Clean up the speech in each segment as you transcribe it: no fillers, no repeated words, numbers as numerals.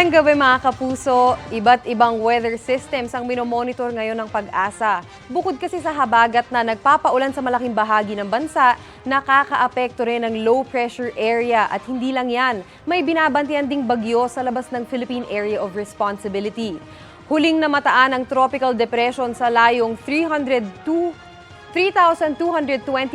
Magandang gabi mga kapuso. Iba't ibang weather systems ang minomonitor ngayon ng Pag-asa. Bukod kasi sa habagat na nagpapaulan sa malaking bahagi ng bansa, nakakaapekto rin ng low pressure area at hindi lang yan, may binabantian ding bagyo sa labas ng Philippine Area of Responsibility. Huling namataan ang tropical depression sa layong 3,220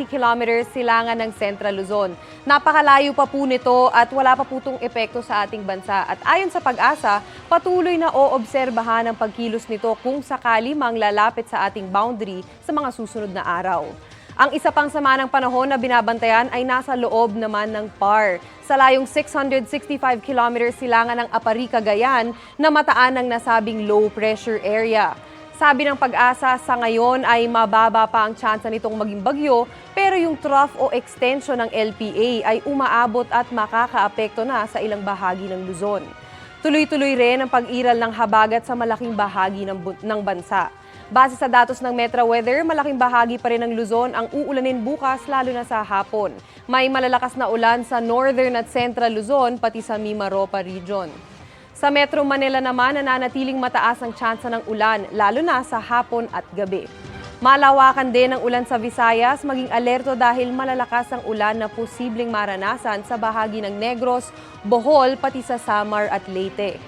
kilometers silangan ng Central Luzon. Napakalayo pa po nito at wala pa po itong epekto sa ating bansa. At ayon sa Pag-asa, patuloy na oobserbahan ang pagkilos nito kung sakali mang lalapit sa ating boundary sa mga susunod na araw. Ang isa pang sama ng panahon na binabantayan ay nasa loob naman ng PAR. Sa layong 665 kilometers silangan ng Apari, Cagayan, namataan ng nasabing low pressure area. Sabi ng Pag-asa, sa ngayon ay mababa pa ang tsansa nitong maging bagyo, pero yung trough o extension ng LPA ay umaabot at makakaapekto na sa ilang bahagi ng Luzon. Tuloy-tuloy rin ang pag-iral ng habagat sa malaking bahagi ng bansa. Base sa datos ng Metra Weather, malaking bahagi pa rin ng Luzon ang uulanin bukas lalo na sa hapon. May malalakas na ulan sa Northern at Central Luzon pati sa Mimaropa region. Sa Metro Manila naman, nananatiling mataas ang tsansa ng ulan, lalo na sa hapon at gabi. Malawakan din ang ulan sa Visayas, maging alerto dahil malalakas ang ulan na posibleng maranasan sa bahagi ng Negros, Bohol, pati sa Samar at Leyte.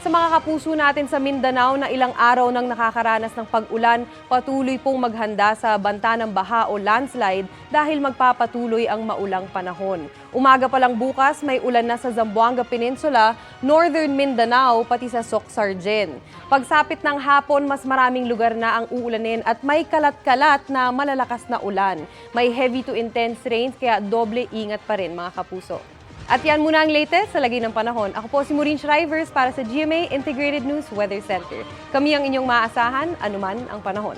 Sa mga kapuso natin sa Mindanao na ilang araw nang nakakaranas ng pag-ulan, patuloy pong maghanda sa banta ng baha o landslide dahil magpapatuloy ang maulang panahon. Umaga pa lang bukas, may ulan na sa Zamboanga Peninsula, Northern Mindanao, pati sa Soc-Sargen. Pagsapit ng hapon, mas maraming lugar na ang uulanin at may kalat-kalat na malalakas na ulan. May heavy to intense rains kaya doble ingat pa rin mga kapuso. At yan muna ang latest sa lagay ng panahon. Ako po si Maureen Shrivers para sa GMA Integrated News Weather Center. Kami ang inyong maasahan, anuman ang panahon.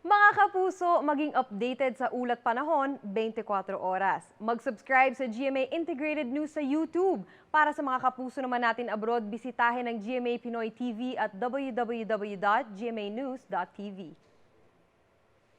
Mga kapuso, maging updated sa ulat panahon 24 oras. Mag-subscribe sa GMA Integrated News sa YouTube. Para sa mga kapuso naman natin abroad, bisitahin ang GMA Pinoy TV at www.gmanews.tv.